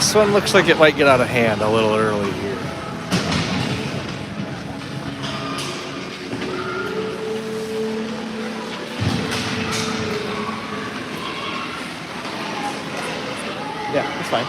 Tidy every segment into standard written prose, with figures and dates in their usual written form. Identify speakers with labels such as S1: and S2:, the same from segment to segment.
S1: This one looks like it might get out of hand a little early here. Yeah, that's fine.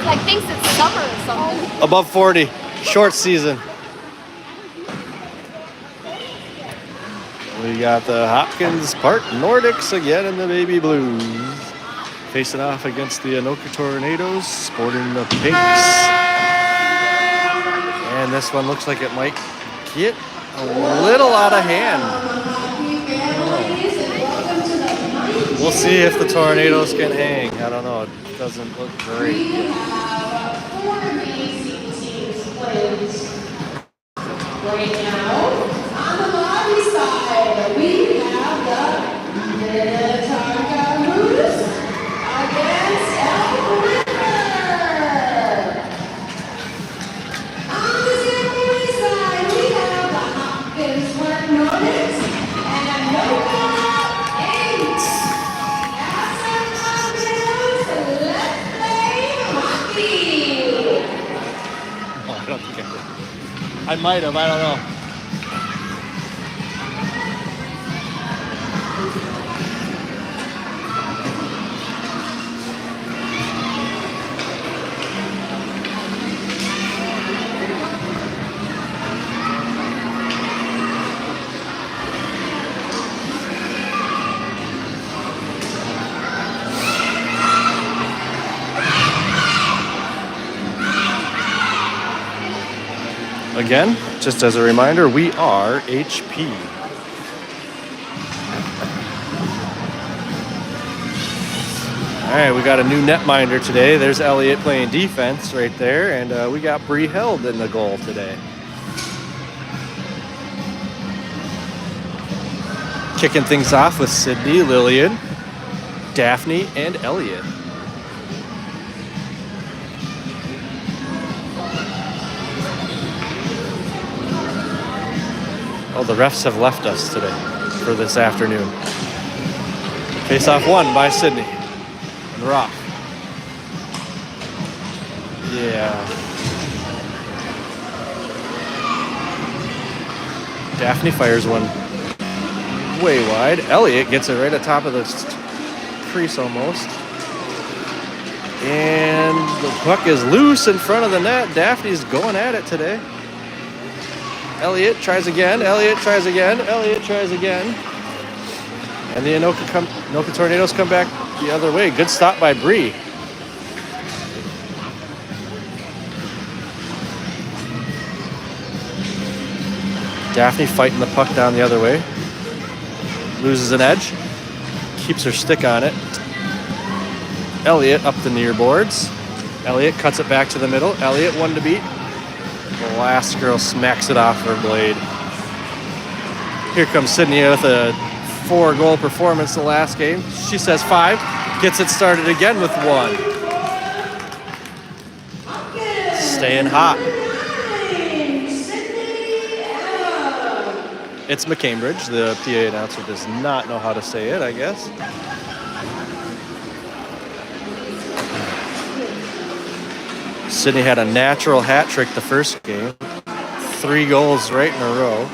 S2: Like thinks it's summer or something.
S1: Above 40, short season. We got the Hopkins Park Nordics again in the baby blues. Facing off against the Anoka Tornadoes, sporting the pinks. And this one looks like it might get a little out of hand. We'll see if the Tornadoes can hang. I don't know. It doesn't look great yet.
S3: Right now, on the lobby side, we have the Minnetonka Moose against Elk River. On the San Luis side, we have the Hopkins Park Nordics and Anoka 8. Asset Hopkins, let's play hockey.
S1: Oh, I don't think I did. I might have, I don't know. Again, just as a reminder, we are HP. All right, we got a new netminder today. There's Elliott playing defense right there, and we got Bree Held in the goal today. Kicking things off with Sydney, Lillian, Daphne, and Elliott. Oh, the refs have left us today for this afternoon. Face-off won by Sydney and Rock. Yeah. Daphne fires one way wide. Elliott gets it right at top of the crease almost. And the puck is loose in front of the net. Daphne's going at it today. Elliott tries again. Elliott tries again. Elliott tries again. And the Anoka Tornadoes come back the other way. Good stop by Bree. Daphne fighting the puck down the other way. Loses an edge. Keeps her stick on it. Elliott up the near boards. Elliott cuts it back to the middle. Elliott one to beat. The last girl smacks it off her blade. Here comes Sydney with a 4-goal performance the last game. She says 5. Gets it started again with 1. Staying hot. It's McCambridge. The PA announcer does not know how to say it, I guess. Sydney had a natural hat trick the first game. 3 goals right in a row.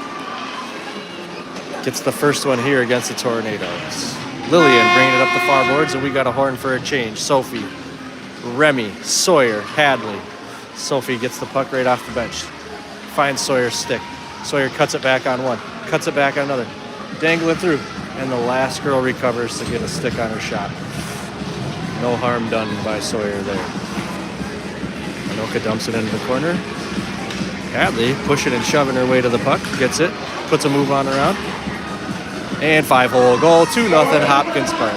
S1: Gets the first one here against the Tornadoes. Lillian bringing it up the far boards, and we got a horn for a change. Sophie, Remy, Sawyer, Hadley. Sophie gets the puck right off the bench. Finds Sawyer's stick. Sawyer cuts it back on one. Cuts it back on another. Dangle it through. And the last girl recovers to get a stick on her shot. No harm done by Sawyer there. Anoka dumps it into the corner. Hadley pushing and shoving her way to the puck. Gets it. Puts a move on around. And 5-hole goal. 2-0 Hopkins Park.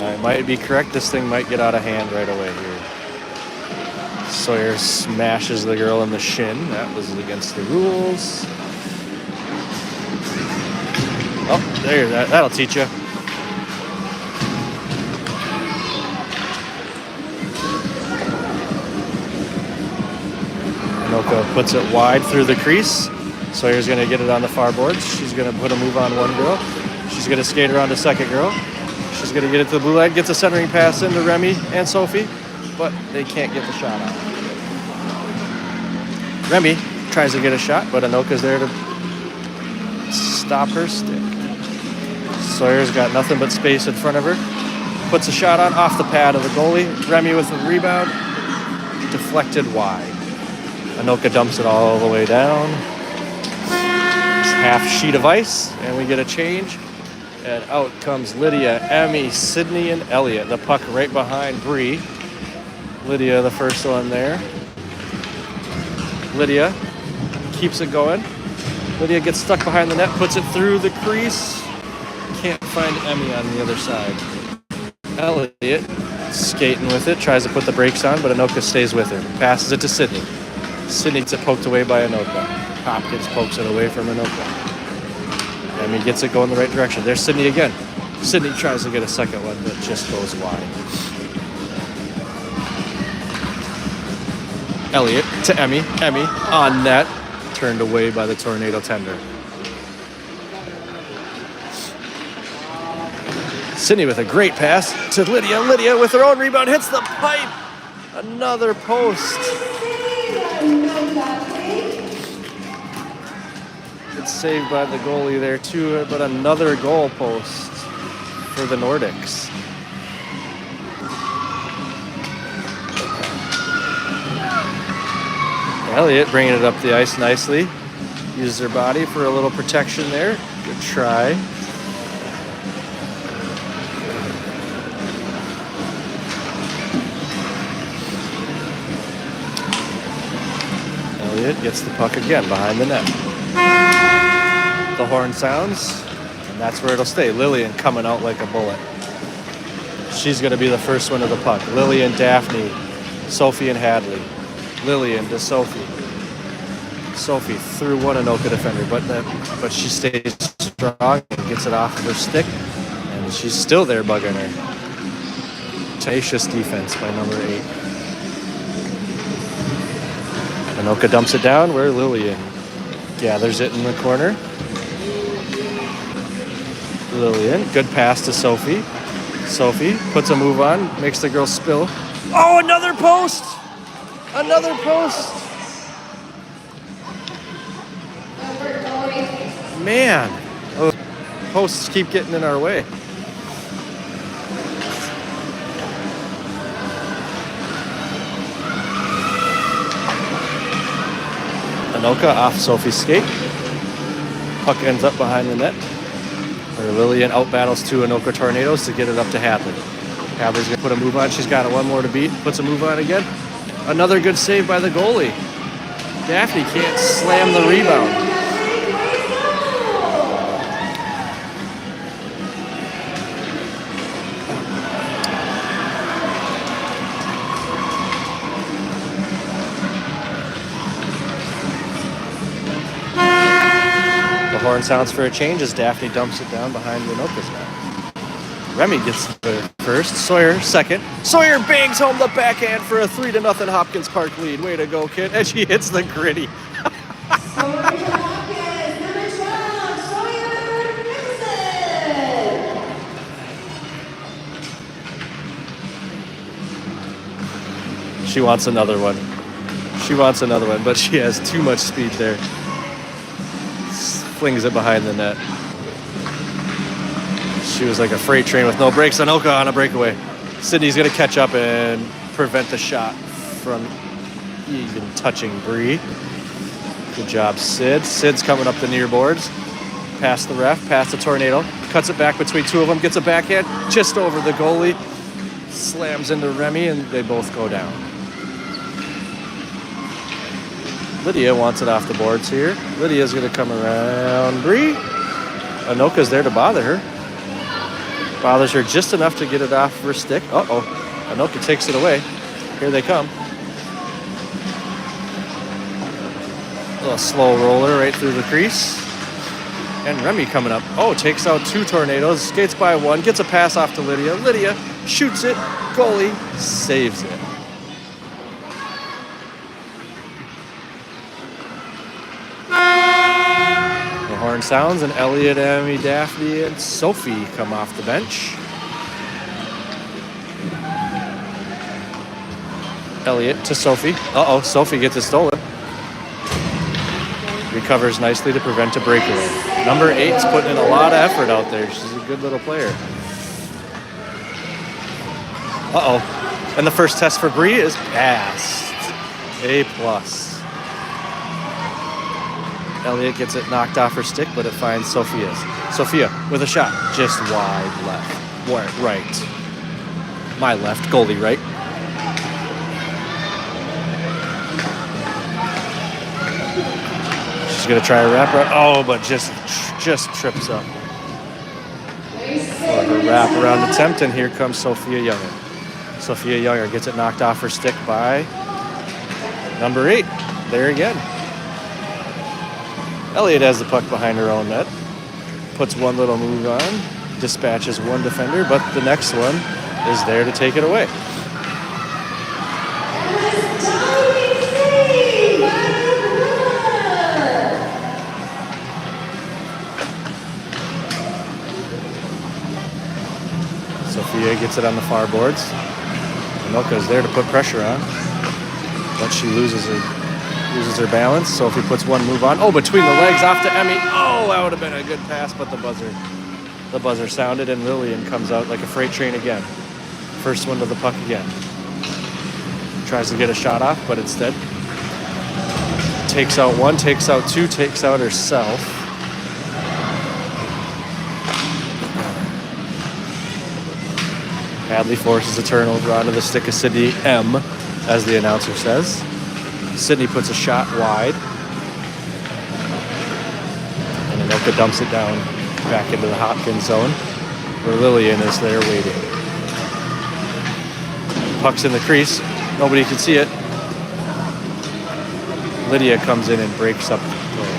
S1: I might be correct. This thing might get out of hand right away here. Sawyer smashes the girl in the shin. That was against the rules. Oh, there. That'll teach you. Anoka puts it wide through the crease. Sawyer's going to get it on the far boards. She's going to put a move on one girl. She's going to skate around the second girl. She's going to get it to the blue line. Gets a centering pass into Remy and Sophie, but they can't get the shot out. Remy tries to get a shot, but Anoka's there to stop her stick. Sawyer's got nothing but space in front of her. Puts a shot on off the pad of the goalie. Remy with the rebound. Deflected wide. Anoka dumps it all the way down. It's half sheet of ice, and we get a change. And out comes Lydia, Emmy, Sydney, and Elliot. The puck right behind Bree. Lydia, the first one there. Lydia keeps it going. Lydia gets stuck behind the net, puts it through the crease. Can't find Emmy on the other side. Elliot skating with it, tries to put the brakes on, but Anoka stays with her. Passes it to Sydney. Sydney gets it poked away by Anoka. Hopkins pokes it away from Anoka. Emmy gets it going the right direction. There's Sydney again. Sydney tries to get a second one, but just goes wide. Elliot to Emmy. Emmy on net. Turned away by the tornado tender. Sydney with a great pass to Lydia. Lydia with her own rebound hits the pipe. Another post. It's saved by the goalie there too, but another goal post for the Nordics. Elliot bringing it up the ice nicely. Uses her body for a little protection there. Good try. Elliot gets the puck again behind the net. The horn sounds, and that's where it'll stay. Lillian coming out like a bullet. She's going to be the first one to the puck. Lillian, Daphne, Sophie, and Hadley. Lillian to Sophie. Sophie through one Anoka defender, but she stays strong and gets it off of her stick, and she's still there bugging her. Tenacious defense by number 8. Anoka dumps it down where Lillian gathers it in the corner. Lillian, good pass to Sophie. Sophie puts a move on, makes the girl spill. Oh, another post! Another post! Man, those posts keep getting in our way. Anoka off Sophie's skate. Puck ends up behind the net. Where Lillian out-battles 2 Anoka Tornadoes to get it up to Hadley. Hadley's going to put a move on. She's got one more to beat. Puts a move on again. Another good save by the goalie. Daphne can't slam the rebound. The horn sounds for a change as Daphne dumps it down behind Anoka's net. Remy gets the first, Sawyer second. Sawyer bangs home the backhand for a 3-0 Hopkins Park lead. Way to go, kid. And she hits the gritty. She wants another one. She wants another one, but she has too much speed there. Flings it behind the net. She was like a freight train with no brakes. Anoka on a breakaway. Sydney's going to catch up and prevent the shot from even touching Bree. Good job, Sid. Sid's coming up the near boards. Past the ref, past the tornado. Cuts it back between two of them. Gets a backhand just over the goalie. Slams into Remy, and they both go down. Lydia wants it off the boards here. Lydia's going to come around Bree. Anoka's there to bother her. Bothers her just enough to get it off her stick. Uh-oh. Anoka takes it away. Here they come. A little slow roller right through the crease. And Remy coming up. Oh, takes out two tornadoes. Skates by one. Gets a pass off to Lydia. Lydia shoots it. Goalie saves it. The horn sounds, and Elliot, Emmy, Daphne, and Sophie come off the bench. Elliot to Sophie. Uh-oh, Sophie gets it stolen. Recovers nicely to prevent a breakaway. Number 8's putting in a lot of effort out there. She's a good little player. Uh-oh. And the first test for Bree is passed. A+. Elliot gets it knocked off her stick, but it finds Sophia's. Sophia with a shot. Just wide left. Right. My left. Goalie right. She's going to try a wraparound. Oh, but just trips up. For her wraparound attempt, and here comes Sophia Younger. Sophia Younger gets it knocked off her stick by number 8. There again. Elliot has the puck behind her own net. Puts one little move on. Dispatches one defender, but the next one is there to take it away. Sophia gets it on the far boards. Anoka is there to put pressure on, but she loses her balance. Sophie puts one move on. Oh, between the legs off to Emmy. Oh, that would have been a good pass, but the buzzer sounded, and Lillian comes out like a freight train again. First one to the puck again. Tries to get a shot off, but instead takes out one, takes out two, takes out herself. Hadley forces a turnover onto the stick of Sydney M, as the announcer says. Sydney puts a shot wide. And Anoka dumps it down back into the Hopkins zone, where Lillian is there waiting. Puck's in the crease. Nobody can see it. Lydia comes in and breaks up the play.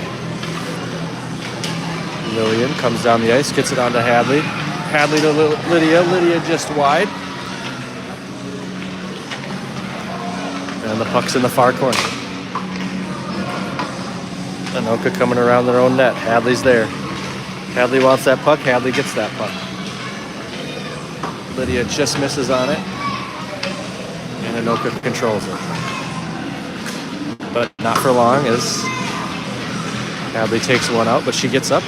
S1: Lillian comes down the ice, gets it onto Hadley. Hadley to Lydia. Lydia just wide. And the puck's in the far corner. Anoka coming around their own net. Hadley's there. Hadley wants that puck. Hadley gets that puck. Lydia just misses on it. And Anoka controls it. But not for long, as Hadley takes one out, but she gets up.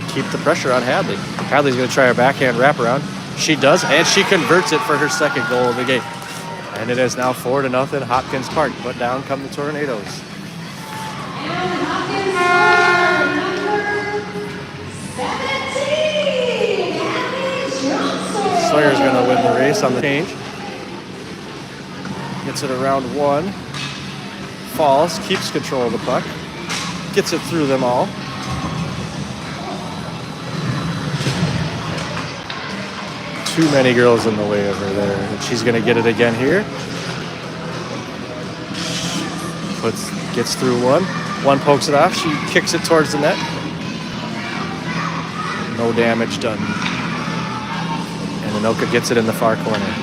S1: Keep the pressure on Hadley. Hadley's going to try her backhand wraparound. She does, and she converts it for her second goal of the game. And it is now 4-0 Hopkins Park. But down come the Tornadoes.
S3: And Hopkins Park, number 17, Anthony Johnson.
S1: Sawyer's going to win the race on the change. Gets it around one. Falls, keeps control of the puck. Gets it through them all. Too many girls in the way of her there. And she's going to get it again here. Gets through one. One pokes it off. She kicks it towards the net. No damage done. And Anoka gets it in the far corner.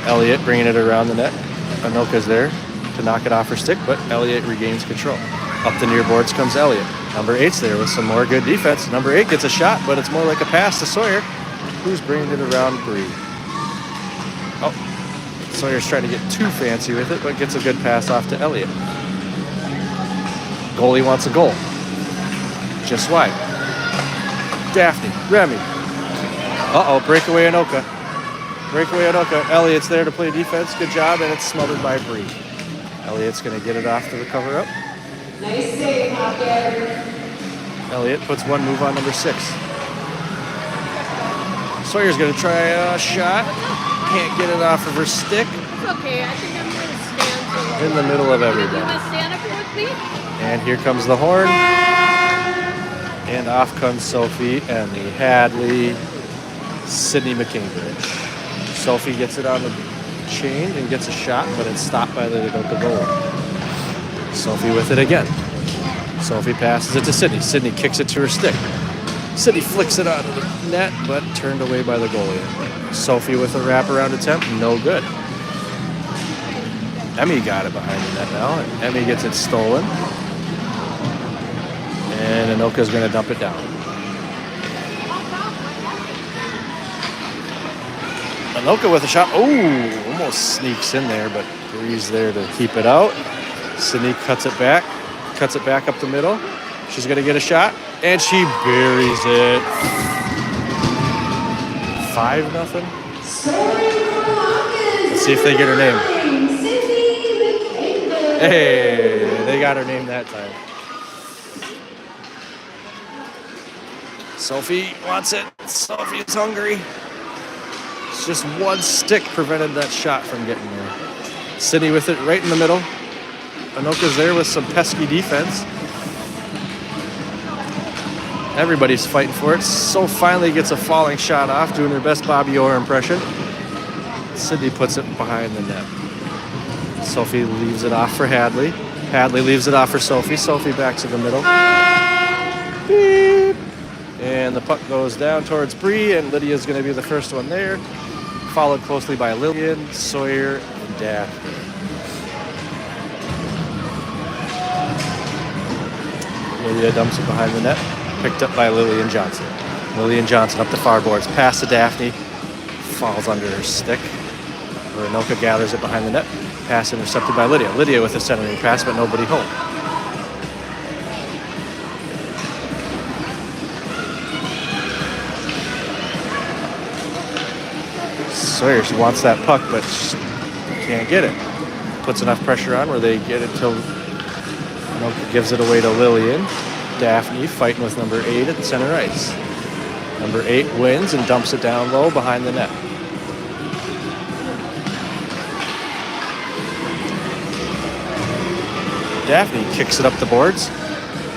S1: Elliot bringing it around the net. Anoka's there to knock it off her stick, but Elliot regains control. Up the near boards comes Elliot. Number 8's there with some more good defense. Number 8 gets a shot, but it's more like a pass to Sawyer, who's bringing it around Bree. Oh, Sawyer's trying to get too fancy with it, but gets a good pass off to Elliot. Goalie wants a goal. Just wide. Daphne, Remy. Uh-oh, breakaway Anoka. Breakaway Anoka. Elliot's there to play defense. Good job, and it's smothered by Bree. Elliot's going to get it off to the cover-up.
S3: Nice save, Hopkins.
S1: Elliott puts one move on number 6. Sawyer's going to try a shot. Can't get it off of her stick.
S2: It's okay. I think I'm going to stand.
S1: In the middle of
S2: You
S1: everybody.
S2: want to stand up here with me?
S1: And here comes the horn. And off comes Sophie and the Hadley, Sydney McCambridge. Sophie gets it on the chain and gets a shot, but it's stopped by the Anoka goal. Sophie with it again. Sophie passes it to Sydney. Sydney kicks it to her stick. Sydney flicks it out of the net, but turned away by the goalie. Sophie with a wraparound attempt, no good. Emmy got it behind the net now, and Emmy gets it stolen. And Anoka's going to dump it down. Anoka with a shot. Oh, almost sneaks in there, but Bree's there to keep it out. Sydney cuts it back up the middle. She's going to get a shot, and she buries it. 5-0. Let's see if they get her name. Hey, they got her name that time. Sophie wants it. Sophie's hungry. It's just one stick prevented that shot from getting there. Sydney with it right in the middle. Anoka's there with some pesky defense. Everybody's fighting for it. So finally gets a falling shot off, doing her best Bobby Orr impression. Sydney puts it behind the net. Sophie leaves it off for Hadley. Hadley leaves it off for Sophie. Sophie back to the middle. Beep. And the puck goes down towards Bree, and Lydia's going to be the first one there, followed closely by Lillian, Sawyer, and Daphne. Lydia dumps it behind the net, picked up by Lillian Johnson. Lillian Johnson up the far boards, pass to Daphne, falls under her stick, where Anoka gathers it behind the net. Pass intercepted by Lydia. Lydia with a centering pass, but nobody home. Sawyer wants that puck, but she can't get it. Puts enough pressure on where they get it till Anoka gives it away to Lillian. Daphne fighting with number 8 at the center ice. Number 8 wins and dumps it down low behind the net. Daphne kicks it up the boards.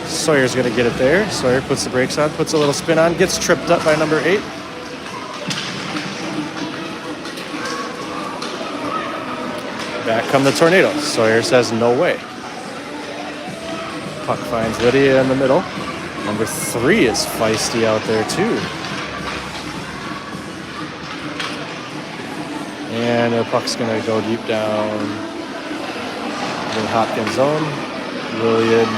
S1: Sawyer's going to get it there. Sawyer puts the brakes on, puts a little spin on, gets tripped up by number 8. Back come the Tornadoes. Sawyer says no way. Puck finds Lydia in the middle. Number 3 is feisty out there too. And the puck's going to go deep down in Hopkins zone. Lillian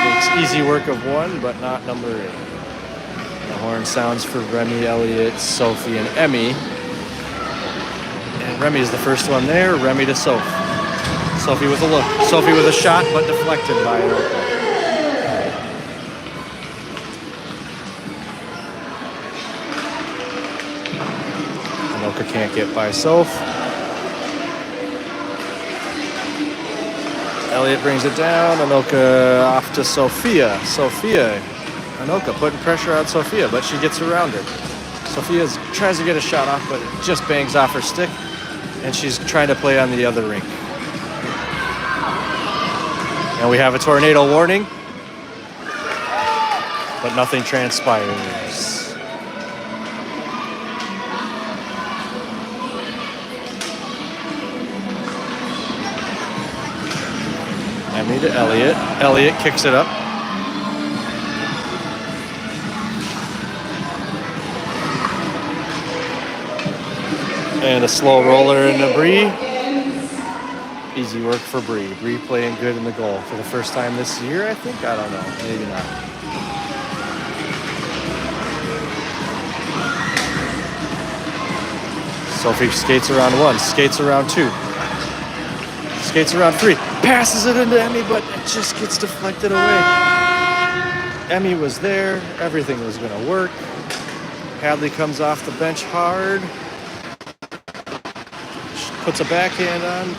S1: makes easy work of one, but not number 8. The horn sounds for Remy, Elliott, Sophie, and Emmy. And Remy's the first one there. Remy to Sophie. Sophie with a look. Sophie with a shot, but deflected by Anoka. Anoka can't get by Soph. Elliott brings it down. Anoka off to Sophia. Anoka putting pressure on Sophia, but she gets around her. Sophia tries to get a shot off, but it just bangs off her stick, and she's trying to play on the other rink. And we have a tornado warning, but nothing transpires. Emmy to Elliott. Elliott kicks it up. And a slow roller into Bree. Easy work for Bree. Bree playing good in the goal for the first time this year, I think. I don't know. Maybe not. Sophie skates around 1, skates around 2, skates around 3, passes it into Emmy, but it just gets deflected away. Emmy was there. Everything was going to work. Hadley comes off the bench hard. Puts a backhand on.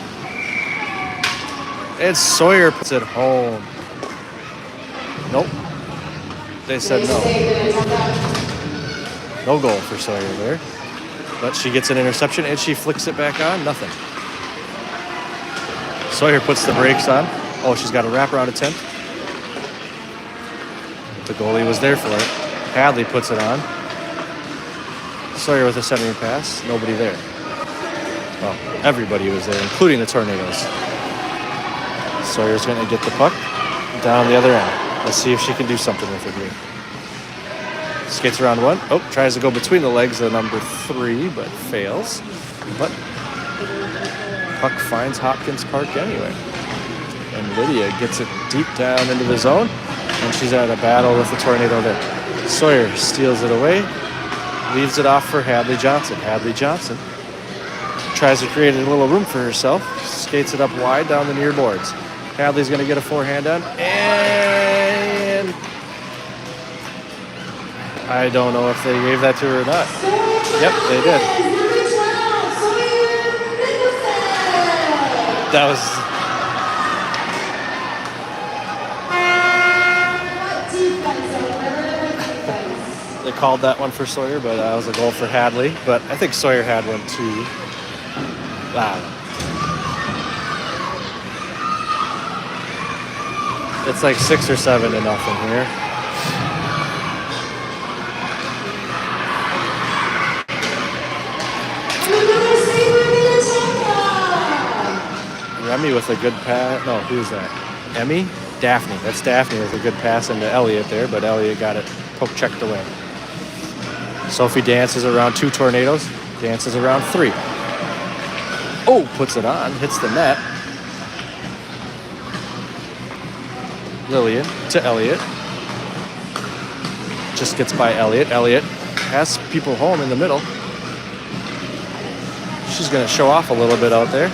S1: And Sawyer puts it home. Nope. They said no. No goal for Sawyer there. But she gets an interception and she flicks it back on. Nothing. Sawyer puts the brakes on. Oh, she's got a wraparound attempt. The goalie was there for it. Hadley puts it on. Sawyer with a centering pass. Nobody there. Well, everybody was there, including the Tornadoes. Sawyer's going to get the puck down the other end. Let's see if she can do something with it here. Skates around one. Oh, tries to go between the legs of number 3, but fails. But puck finds Hopkins Park anyway. And Lydia gets it deep down into the zone. And she's at a battle with the Tornado there. Sawyer steals it away. Leaves it off for Hadley Johnson. Hadley Johnson tries to create a little room for herself. Skates it up wide down the near boards. Hadley's going to get a forehand down. And I don't know if they gave that to her or not. Yep, they did. That was... They called that one for Sawyer, but that was a goal for Hadley. But I think Sawyer had one too. It's like 6 or 7 to nothing here. Remy with a good pass. No, who's that? Emmy? Daphne. That's Daphne with a good pass into Elliott there, but Elliott got it poke checked away. Sophie dances around 2 Tornadoes. Dances around 3. Oh, puts it on. Hits the net. Lillian to Elliott. Just gets by Elliott. Elliott has people home in the middle. She's going to show off a little bit out there.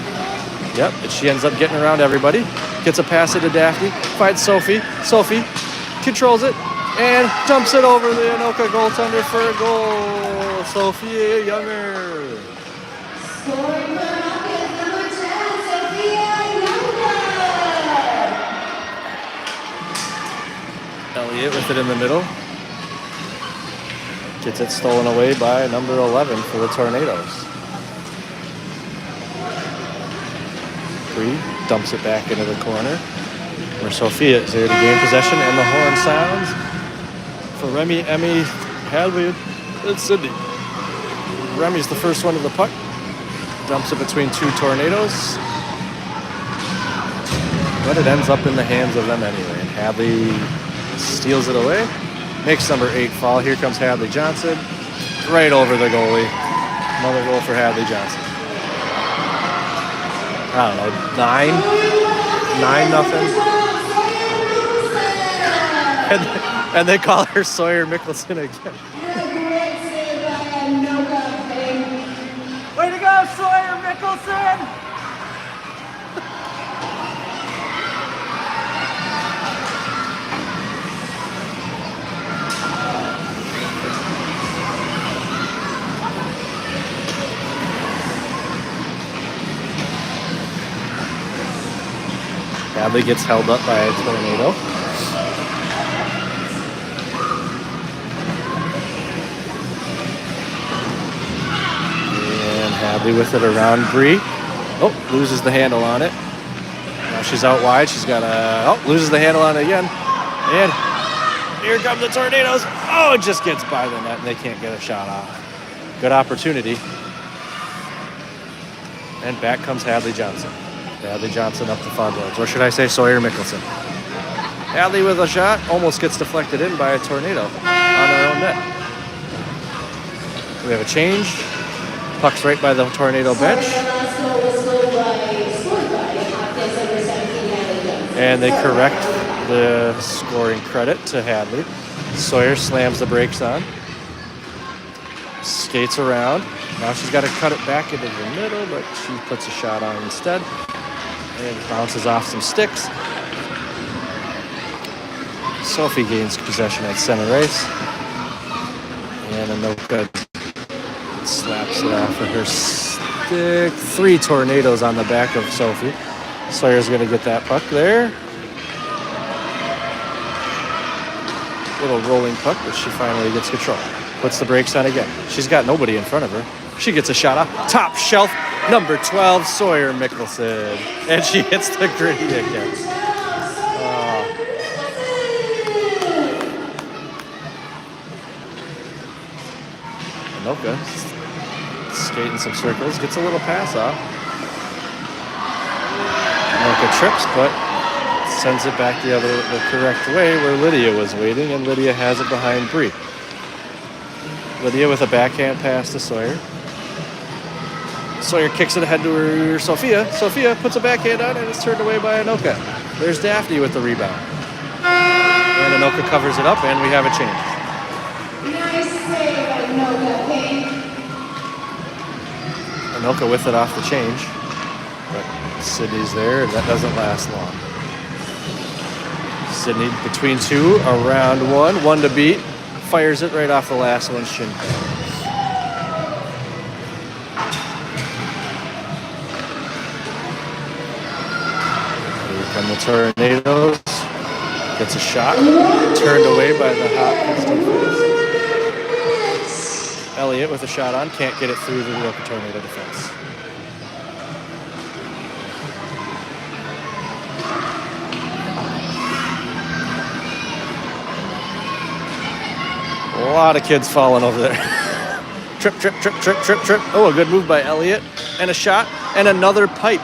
S1: Yep, and she ends up getting around everybody. Gets a pass into Daphne. Finds Sophie. Sophie controls it and dumps it over the Anoka goaltender for a goal. Sophia Younger.
S3: Scoring for Hopkins, number 10, Sophia Anoka.
S1: Elliott with it in the middle. Gets it stolen away by number 11 for the Tornadoes. Dumps it back into the corner where Sophia is there to gain possession, and the horn sounds for Remy, Emmy, Hadley, and Sydney. Remy's the first one to the puck. Dumps it between 2 Tornadoes. But it ends up in the hands of them anyway. And Hadley steals it away. Makes number 8 fall. Here comes Hadley Johnson. Right over the goalie. Another goal for Hadley Johnson. I don't know, 9-0. And they call her Sawyer Mickelson again. Way to go, Sawyer Mickelson! Hadley gets held up by a Tornado. And Hadley with it around Bree. Oh, loses the handle on it. Now she's out wide. She's got a... Oh, loses the handle on it again. And here come the Tornadoes. Oh, it just gets by the net and they can't get a shot off. Good opportunity. And back comes Hadley Johnson. Hadley Johnson up the far boards. Or should I say Sawyer Mickelson. Hadley with a shot. Almost gets deflected in by a Tornado on our own net. We have a change. Puck's right by the Tornado bench. And they correct the scoring credit to Hadley. Sawyer slams the brakes on. Skates around. Now she's got to cut it back into the middle, but she puts a shot on instead. And bounces off some sticks. Sophie gains possession at center ice. And Anoka slaps it off of her stick. 3 Tornadoes on the back of Sophie. Sawyer's going to get that puck there. Little rolling puck, but she finally gets control. Puts the brakes on again. She's got nobody in front of her. She gets a shot off. Top shelf, number 12, Sawyer Mickelson. And she hits the gritty again. Anoka skating some circles, gets a little pass off. Anoka trips, but sends it back the correct way where Lydia was waiting, and Lydia has it behind Bree. Lydia with a backhand pass to Sawyer. Sawyer kicks it ahead to her Sophia. Sophia puts a backhand on and it's turned away by Anoka. There's Daphne with the rebound. And Anoka covers it up, and we have a change.
S3: Nice save, Anoka, Pink.
S1: Anoka with it off the change. But Sydney's there, and that doesn't last long. Sydney between two, around one to beat. Fires it right off the last one's shin pad. Here come the Tornadoes. Gets a shot. Turned away by the Hopkins defense. Elliott with a shot on. Can't get it through the Anoka Tornado defense. A lot of kids falling over there. Trip. Oh, a good move by Elliott. And a shot. And another pipe.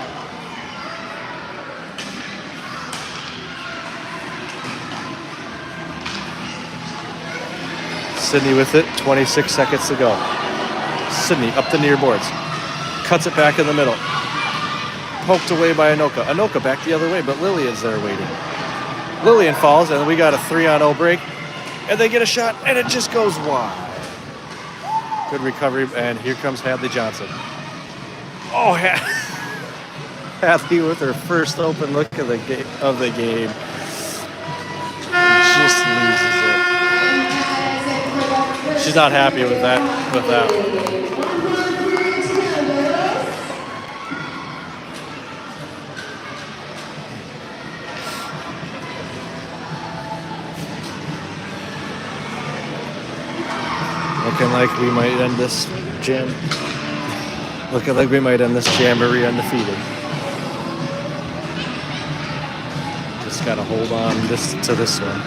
S1: Sydney with it. 26 seconds to go. Sydney up the near boards. Cuts it back in the middle. Poked away by Anoka. Anoka back the other way, but Lillian's there waiting. Lillian falls, and we got a 3-on-0 break. And they get a shot, and it just goes wide. Good recovery, and here comes Hadley Johnson. Oh, Hadley with her first open look of the game. Just loses it. She's not happy with that one. Looking like we might end this jamboree undefeated. Just gotta hold on to this one.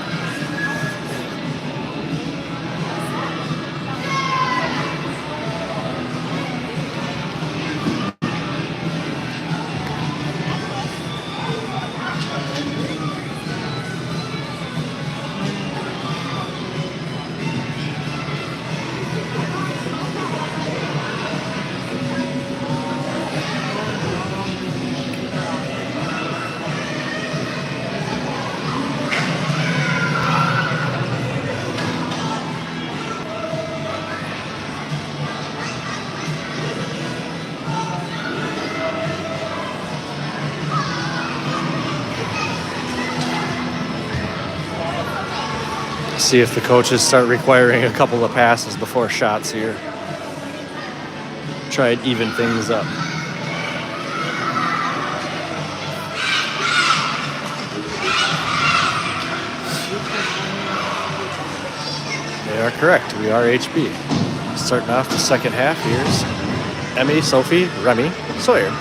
S1: See if the coaches start requiring a couple of passes before shots here. Try to even things up. They are correct. We are HB. Starting off the second half, here's Emmy, Sophie, Remy, Sawyer.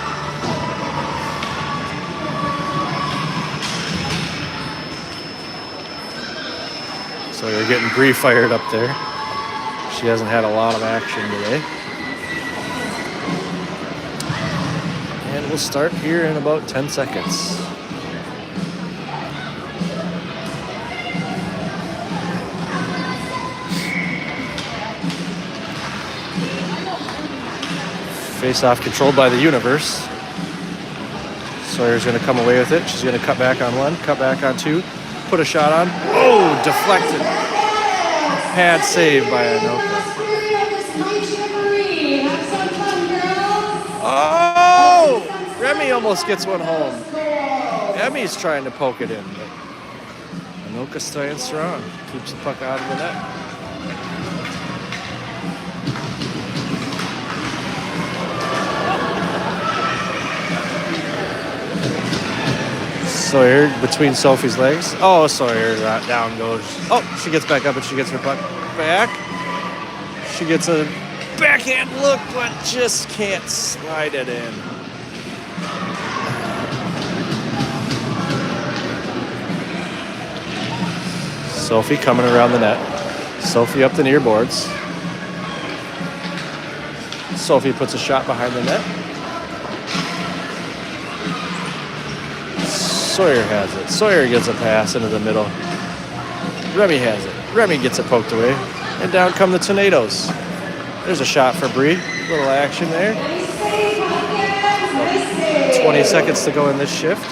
S1: So you're getting Bree fired up there. She hasn't had a lot of action today. And we'll start here in about 10 seconds. Face-off controlled by the Universe. Sawyer's going to come away with it. She's going to cut back on one, cut back on two. Put a shot on. Oh, deflected. Pad save by Anoka. Oh! Remy almost gets one home. Emmy's trying to poke it in, but Anoka staying strong. Keeps the puck out of the net. Sawyer between Sophie's legs. Oh, Sawyer down goes. Oh, she gets back up and she gets her puck back. She gets a backhand look, but just can't slide it in. Sophie coming around the net. Sophie up the near boards. Sophie puts a shot behind the net. Sawyer has it. Sawyer gets a pass into the middle. Remy has it. Remy gets it poked away. And down come the Tornadoes. There's a shot for Bree. Little action there. 20 seconds to go in this shift.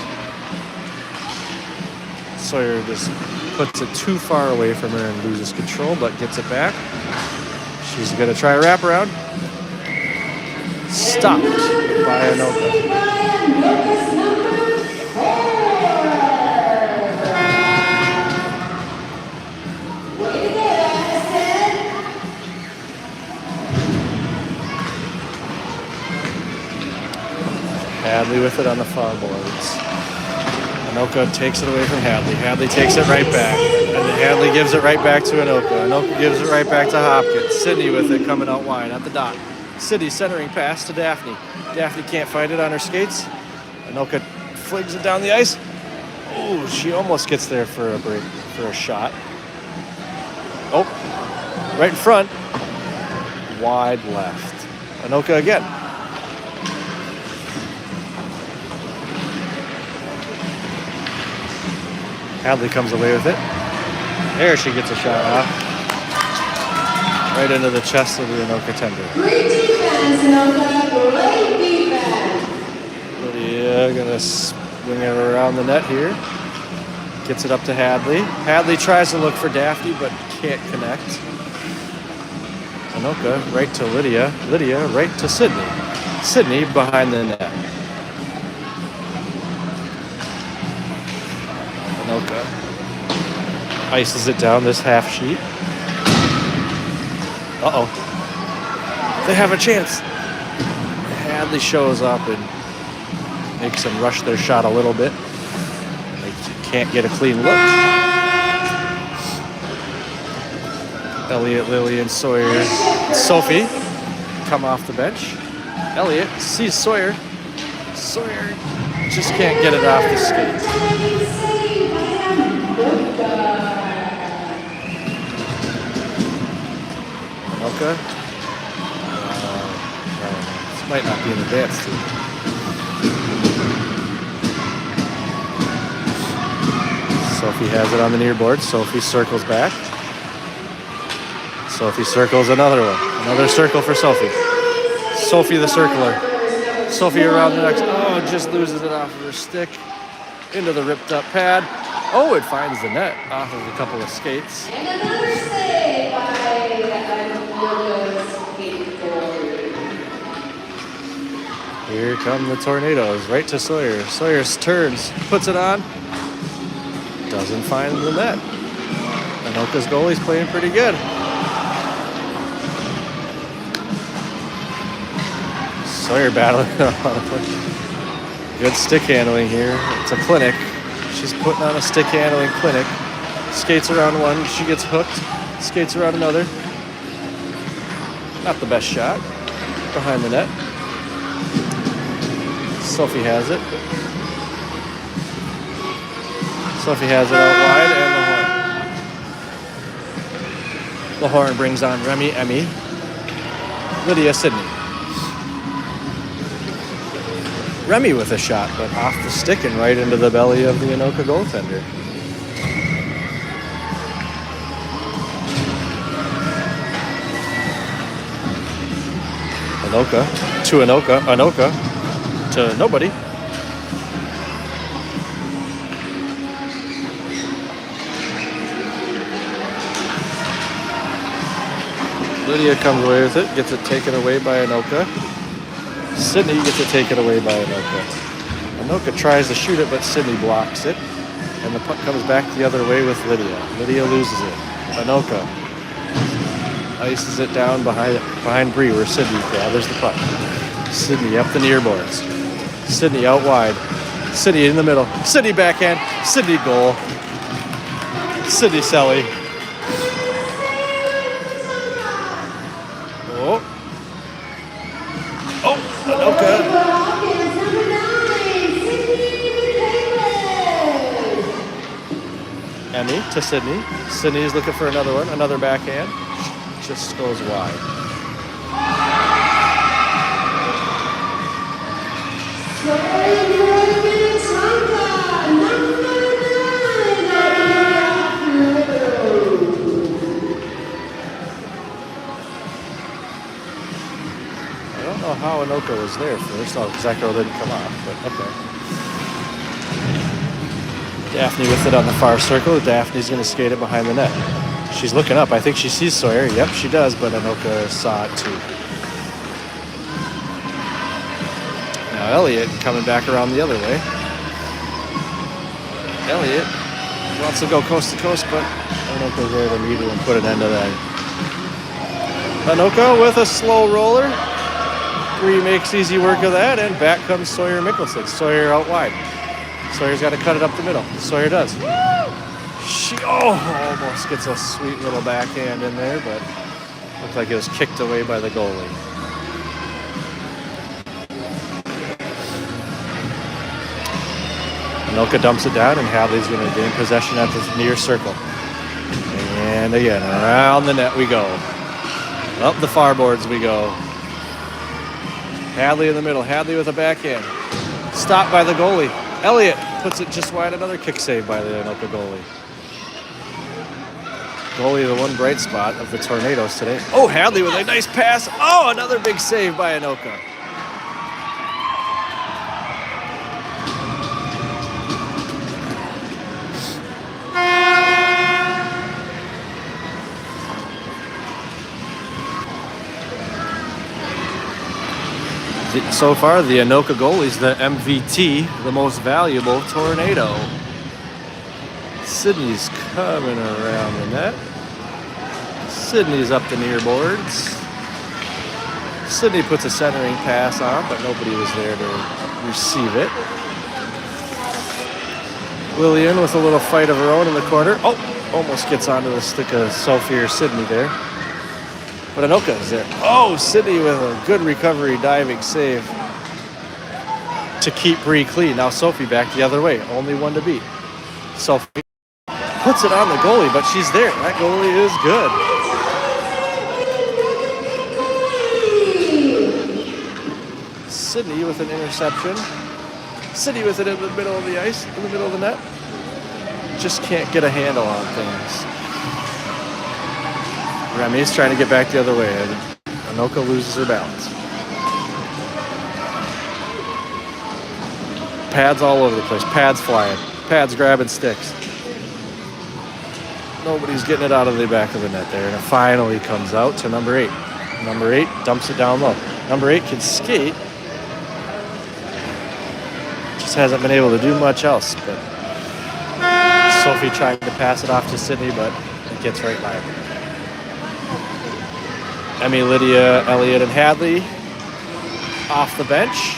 S1: Sawyer just puts it too far away from her and loses control, but gets it back. She's going to try a wraparound. Stopped by Anoka. Hadley with it on the far boards. Anoka takes it away from Hadley. Hadley takes it right back. And then Hadley gives it right back to Anoka. Anoka gives it right back to Hopkins. Sydney with it coming out wide at the dot. Sydney centering pass to Daphne. Daphne can't find it on her skates. Anoka flings it down the ice. Oh, she almost gets there for a break, for a shot. Oh, right in front. Wide left. Anoka again. Hadley comes away with it. There she gets a shot off. Right into the chest of the Anoka tender.
S3: Great defense, Anoka. Great defense.
S1: Lydia gonna swing it around the net here. Gets it up to Hadley. Hadley tries to look for Daphne, but can't connect. Anoka right to Lydia. Lydia right to Sydney. Sydney behind the net. Anoka ices it down this half sheet. Uh-oh. They have a chance. Hadley shows up and makes them rush their shot a little bit. They can't get a clean look. Elliot, Lily, and Sawyer and Sophie come off the bench. Elliot sees Sawyer. Sawyer just can't get it off the skate. Anoka. This might not be an advance team. Sophie has it on the near board. Sophie circles back. Sophie circles another one. Another circle for Sophie. Sophie the circler. Sophie around the next. Oh, just loses it off of her stick. Into the ripped up pad. Oh, it finds the net off of a couple of skates.
S3: And another save by Anoka's skateboard.
S1: Here come the Tornadoes, right to Sawyer. Sawyer turns, puts it on. Doesn't find the net. Anoka's goalie's playing pretty good. Sawyer battling on. Good stick handling here. It's a clinic. She's putting on a stick handling clinic. Skates around one. She gets hooked. Skates around another. Not the best shot. Behind the net. Sophie has it. Sophie has it out wide and the horn. The horn brings on Remy, Emmy, Lydia, Sydney. Remy with a shot, but off the stick and right into the belly of the Anoka goaltender. Anoka to Anoka, Anoka to nobody. Lydia comes away with it, gets it taken away by Anoka. Sydney gets it taken away by Anoka. Anoka tries to shoot it, but Sydney blocks it. And the puck comes back the other way with Lydia. Lydia loses it. Anoka ices it down behind Bree where Sydney gathers the puck. Sydney up the near boards. Sydney out wide. Sydney in the middle. Sydney backhand. Sydney goal. Sydney Selly. Oh. Oh, Anoka.
S3: Hopkins, number 9, Sydney.
S1: Emmy to Sydney. Sydney's looking for another one. Another backhand. Just goes wide. I don't know how Anoka was there first. Oh, that girl didn't come off, but okay. Daphne with it on the far circle. Daphne's going to skate it behind the net. She's looking up. I think she sees Sawyer. Yep, she does, but Anoka saw it too. Now Elliot coming back around the other way. Elliot wants to go coast to coast, but Anoka's there to meet her and put an end to that. Anoka with a slow roller. Bree makes easy work of that, and back comes Sawyer Mickelson. Sawyer out wide. Sawyer's got to cut it up the middle. Sawyer does. She almost gets a sweet little backhand in there, but looked like it was kicked away by the goalie. Anoka dumps it down, and Hadley's going to gain possession at the near circle. And again, around the net we go. Up the far boards we go. Hadley in the middle. Hadley with a backhand. Stopped by the goalie. Elliott puts it just wide. Another kick save by the Anoka goalie. Goalie, the one bright spot of the Tornadoes today. Oh, Hadley with a nice pass. Oh, another big save by Anoka. So far, the Anoka goalie's the MVT, the most valuable Tornado. Sydney's coming around the net. Sydney's up the near boards. Sydney puts a centering pass on, but nobody was there to receive it. Lillian with a little fight of her own in the corner. Oh, almost gets onto the stick of Sophie or Sydney there. But Anoka is there. Oh, Sydney with a good recovery diving save to keep Bree clean. Now Sophie back the other way. Only one to beat. Sophie puts it on the goalie, but she's there. That goalie is good. Sydney with an interception. Sydney with it in the middle of the ice, in the middle of the net. Just can't get a handle on things. Remy's trying to get back the other way. Anoka loses her balance. Pads all over the place. Pads flying. Pads grabbing sticks. Nobody's getting it out of the back of the net there. And it finally comes out to number 8. Number 8 dumps it down low. Number 8 can skate. Just hasn't been able to do much else. But Sophie trying to pass it off to Sydney, but it gets right by her. Emmy, Lydia, Elliott, and Hadley off the bench.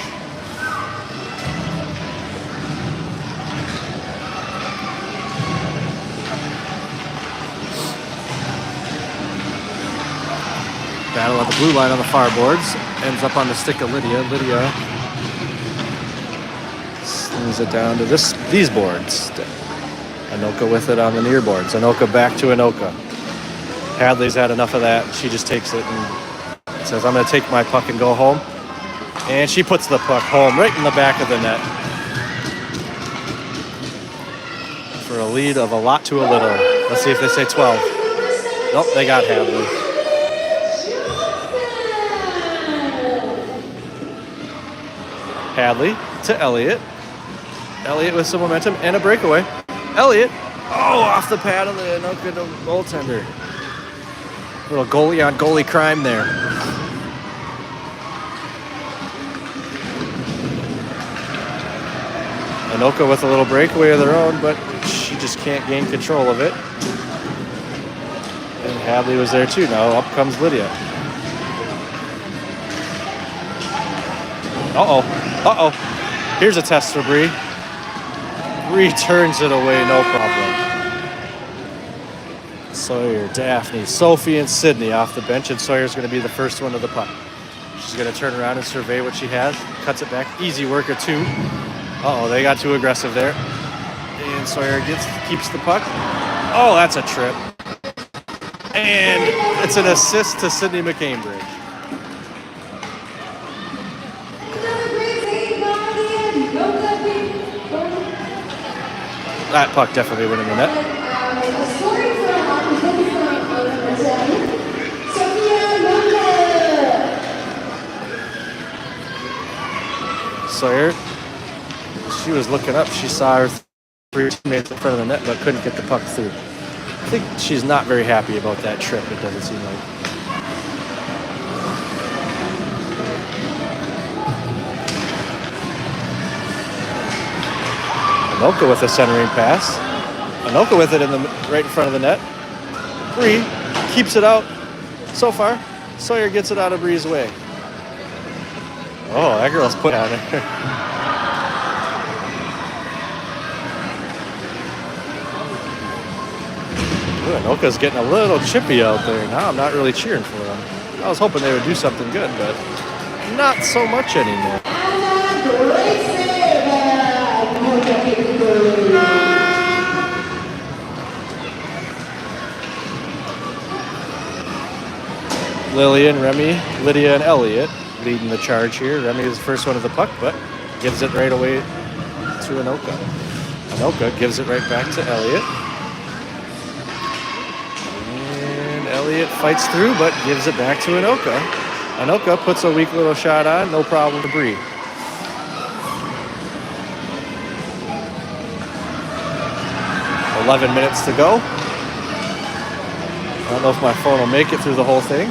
S1: Battle at the blue line on the far boards. Ends up on the stick of Lydia. Lydia slings it down to these boards. Anoka with it on the near boards. Anoka back to Anoka. Hadley's had enough of that. She just takes it and says, I'm going to take my puck and go home. And she puts the puck home right in the back of the net. For a lead of a lot to a little. Let's see if they say 12. Nope, they got Hadley. Hadley to Elliott. Elliott with some momentum and a breakaway. Elliott, off the pad of the Anoka goaltender. Little goalie on goalie crime there. Anoka with a little breakaway of their own, but she just can't gain control of it. And Hadley was there too. Now up comes Lydia. Uh-oh. Here's a test for Bree. Returns it away, no problem. Sawyer, Daphne, Sophie, and Sydney off the bench, and Sawyer's going to be the first one to the puck. She's going to turn around and survey what she has. Cuts it back. Easy work at 2. Uh-oh, they got too aggressive there. And Sawyer keeps the puck. Oh, that's a trip. And it's an assist to Sydney McCambridge.
S3: Another great save by the Anoka.
S1: That puck definitely went in the net.
S3: A scoring for Hopkins Park on number 7. Sophia Anoka.
S1: Sawyer, she was looking up. She saw her 3 teammates in front of the net, but couldn't get the puck through. I think she's not very happy about that trip, it doesn't seem like. Anoka with a centering pass. Anoka with it right in front of the net. Bree keeps it out. So far, Sawyer gets it out of Bree's way. Oh, that girl's put on it. Anoka's getting a little chippy out there. Now I'm not really cheering for them. I was hoping they would do something good, but not so much anymore. Lillian, Remy, Lydia, and Elliot leading the charge here. Remy is the first one to the puck, but gives it right away to Anoka. Anoka gives it right back to Elliot. Elliott fights through, but gives it back to Anoka. Anoka puts a weak little shot on, no problem to Bree. "11 minutes to go. I don't know if my phone will make it through the whole thing.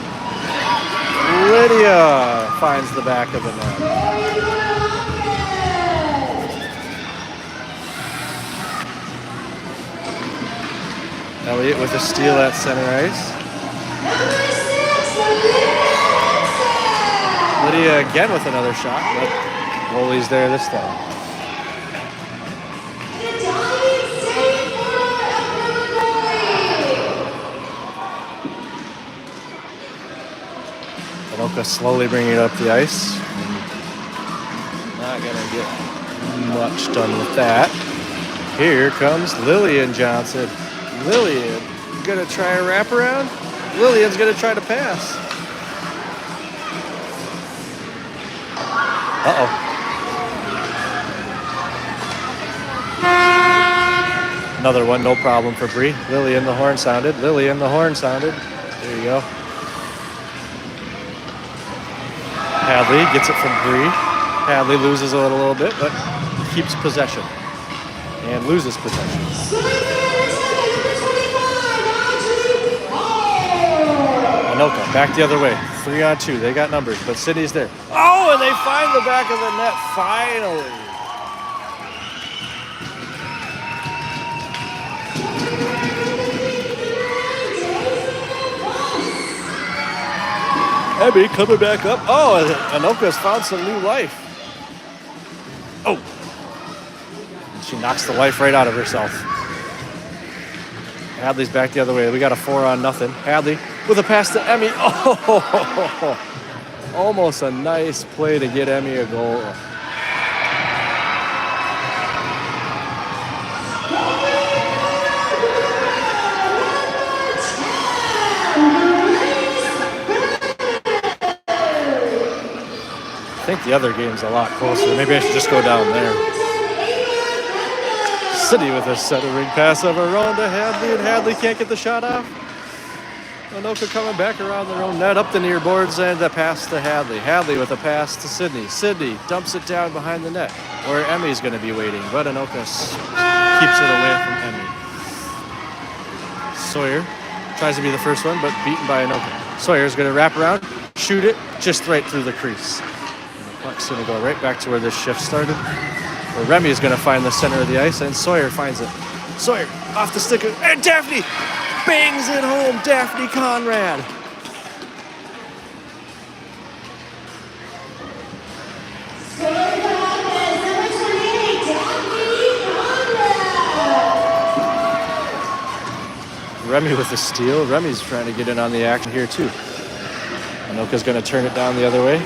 S1: Lydia finds the back of the net. Elliott with a steal at center ice. Lydia again with another shot, but goalie's there this time. Anoka slowly bringing it up the ice. Not gonna get much done with that. Here comes Lillian Johnson. Lillian gonna try a wraparound. Lillian's gonna try to pass. Uh-oh. Another one, no problem for Bree. Lillian, the horn sounded. Lillian, the horn sounded. There you go. Hadley gets it from Bree. Hadley loses a little bit, but keeps possession. And loses possession. Anoka, back the other way. 3-on-2. They got numbers, but Sydney's there. Oh, and they find the back of the net, finally. Abby coming back up. Oh, Anoka's found some new life. Oh. And she knocks the life right out of herself. Hadley's back the other way. We got a 4-on-0. Hadley with a pass to Emmy. Oh, almost a nice play to get Emmy a goal. I think the other game's a lot closer. Maybe I should just go down there. City with a centering pass of her own to Hadley, and Hadley can't get the shot off. Anoka coming back around their own net, up the near boards, and a pass to Hadley. Hadley with a pass to Sydney. Sydney dumps it down behind the net, where Emmy's going to be waiting, but Anoka keeps it away from Emmy. Sawyer tries to be the first one, but beaten by Anoka. Sawyer's going to wrap around, shoot it, just right through the crease. And the puck's going to go right back to where this shift started. Where Remy is going to find the center of the ice, and Sawyer finds it. Sawyer off the stick, and Daphne bangs it home. Daphne Conrad. Remy with the steal. Remy's trying to get in on the action here too. Anoka's going to turn it down the other way.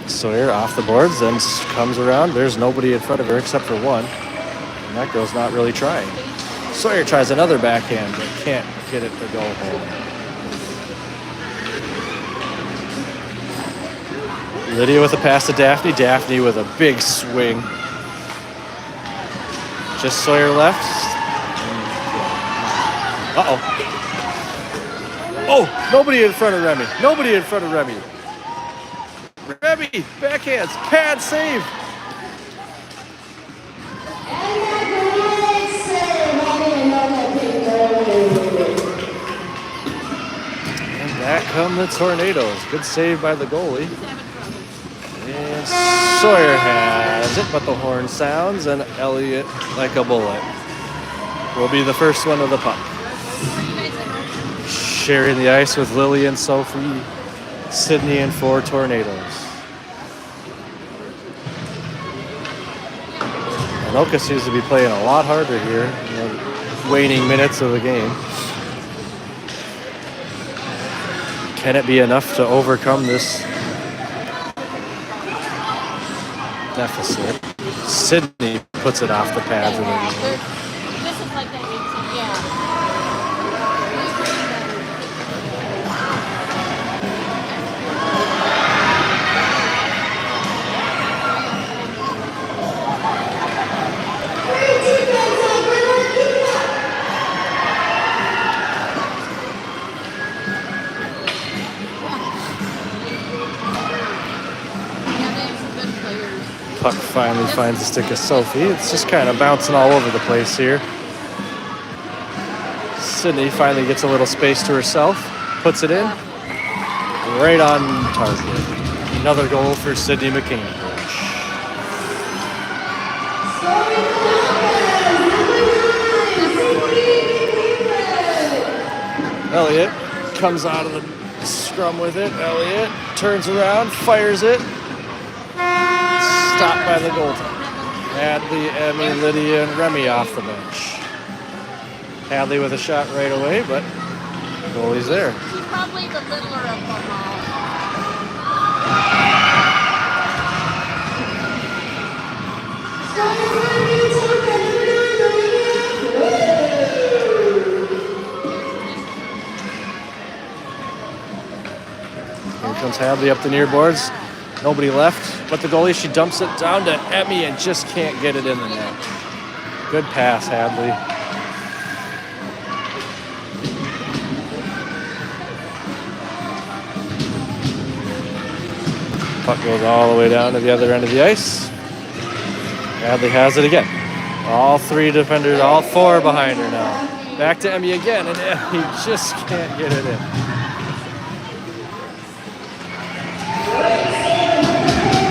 S1: Sawyer off the boards, then comes around. There's nobody in front of her except for one. And that girl's not really trying. Sawyer tries another backhand, but can't get it to go home. Lydia with a pass to Daphne. Daphne with a big swing. Just Sawyer left. Uh-oh. Oh, nobody in front of Remy. Nobody in front of Remy. Remy, backhands, pad save. And back come the Tornadoes. Good save by the goalie. And Sawyer has it, but the horn sounds, and Elliott, like a bullet, will be the first one of the puck. Sharing the ice with Lily and Sophie, Sydney and 4 Tornadoes. Anoka seems to be playing a lot harder here in the waning minutes of the game. Can it be enough to overcome this deficit? Sydney puts it off the pads.
S2: This is like that 18, yeah.
S1: Puck finally finds the stick of Sophie. It's just kind of bouncing all over the place here. Sydney finally gets a little space to herself, puts it in, right on target. Another goal for Sydney McCambridge. Elliott comes out of the scrum with it. Elliott turns around, fires it. Stopped by the goaltender. Hadley, Emmy, Lydia, and Remy off the bench. Hadley with a shot right away, but the goalie's there.
S2: He's probably the littler of them all.
S1: Here comes Hadley up the near boards. Nobody left but the goalie. She dumps it down to Emmy and just can't get it in the net. Good pass, Hadley. Puck goes all the way down to the other end of the ice. Hadley has it again. All 3 defenders, all 4 behind her now. Back to Emmy again, and Emmy just can't get it in.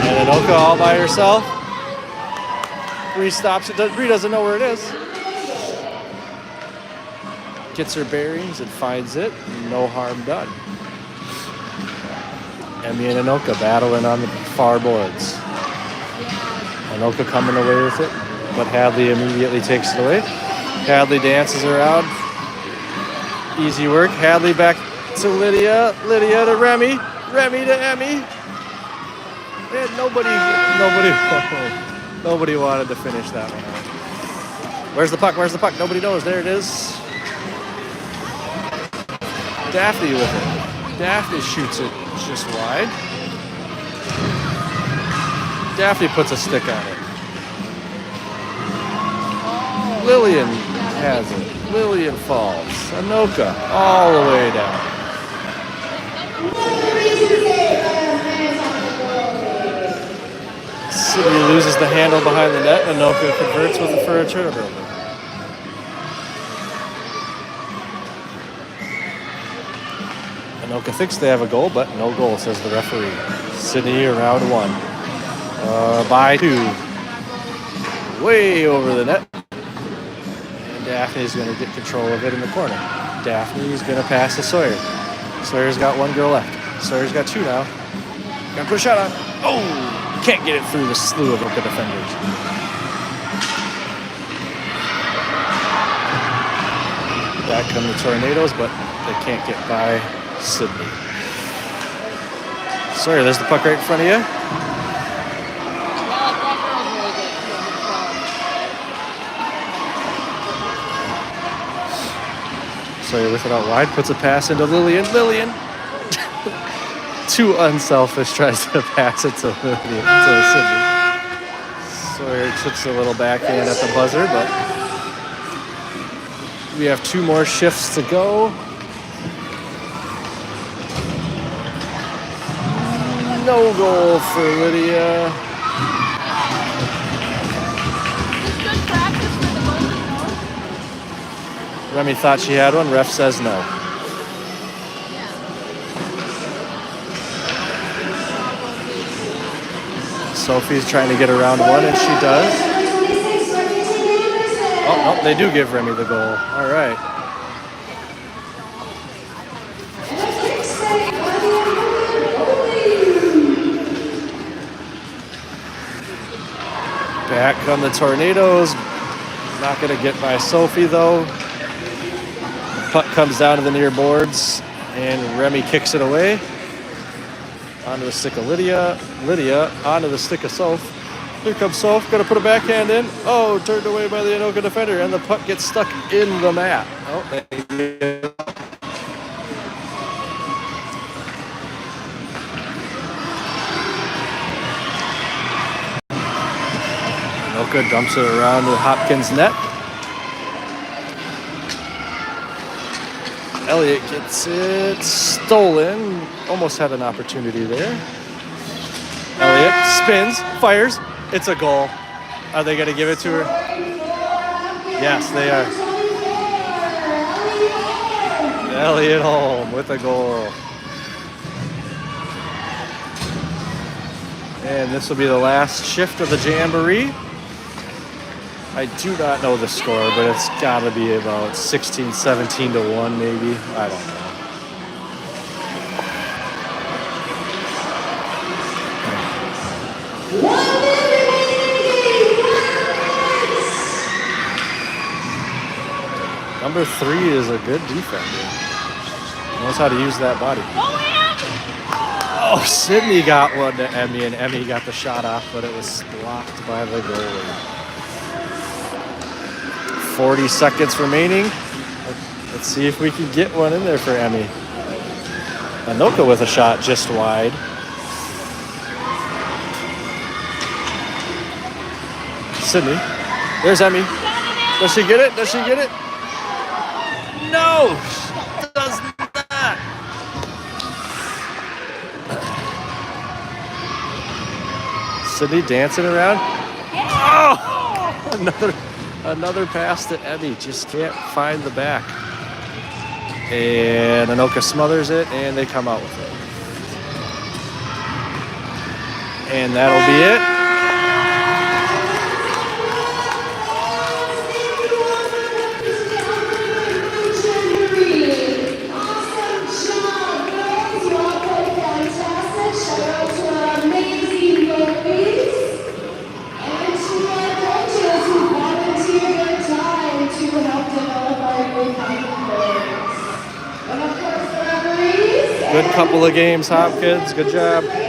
S1: And Anoka all by herself. Bree stops it. Bree doesn't know where it is. Gets her bearings and finds it. No harm done. Emmy and Anoka battling on the far boards. Anoka coming away with it, but Hadley immediately takes it away. Hadley dances around. Easy work. Hadley back to Lydia. Lydia to Remy. Remy to Emmy. And nobody wanted to finish that one out. Where's the puck? Where's the puck? Nobody knows. There it is. Daphne with it. Daphne shoots it just wide. Daphne puts a stick on it. Lillian has it. Lillian falls. Anoka all the way down. Sydney loses the handle behind the net. Anoka converts for a turnover. Anoka thinks they have a goal, but no goal, says the referee. Sydney around 1. By 2. Way over the net. And Daphne's going to get control of it in the corner. Daphne's going to pass to Sawyer. Sawyer's got 1 girl left. Sawyer's got 2 now. Got to put a shot on. Oh! Can't get it through the slew of Anoka defenders. Back come the Tornadoes, but they can't get by Sydney. Sawyer, there's the puck right in front of you.
S2: Yeah, that girl's really good.
S1: Sawyer with it out wide, puts a pass into Lillian. Lillian! Too unselfish, tries to pass it to Lillian, to Sydney. Sawyer chips a little backhand at the buzzer, but we have 2 more shifts to go. No goal for Lydia.
S2: Is this good practice for the goalie, no?
S1: Remy thought she had one. Ref says no. Sophie's trying to get around one, and she does. Oh, no, they do give Remy the goal. All right. Back come the Tornadoes. Not going to get by Sophie, though. Puck comes down to the near boards, and Remy kicks it away. Onto the stick of Lydia. Lydia onto the stick of Soph. Here comes Soph. Going to put a backhand in. Oh, turned away by the Anoka defender, and the puck gets stuck in the mat. Oh, they get it. Anoka dumps it around the Hopkins net. Elliott gets it stolen. Almost had an opportunity there. Elliott spins, fires. It's a goal. Are they going to give it to her? Yes, they are. Elliott home with a goal. And this will be the last shift of the Jamboree. I do not know the score, but it's got to be about 16, 17 to 1 maybe. I don't know. Number 3 is a good defender. Knows how to use that body. Oh, Sydney got one to Emmy, and Emmy got the shot off, but it was blocked by the goalie. 40 seconds remaining. Let's see if we can get one in there for Emmy. Anoka with a shot just wide. Sydney. There's Emmy. Does she get it? Does she get it? No! She does not! Sydney dancing around. Oh! Another pass to Emmy. Just can't find the back. And Anoka smothers it, and they come out with it. And that'll be it. Good couple of games, Hopkins. Good job.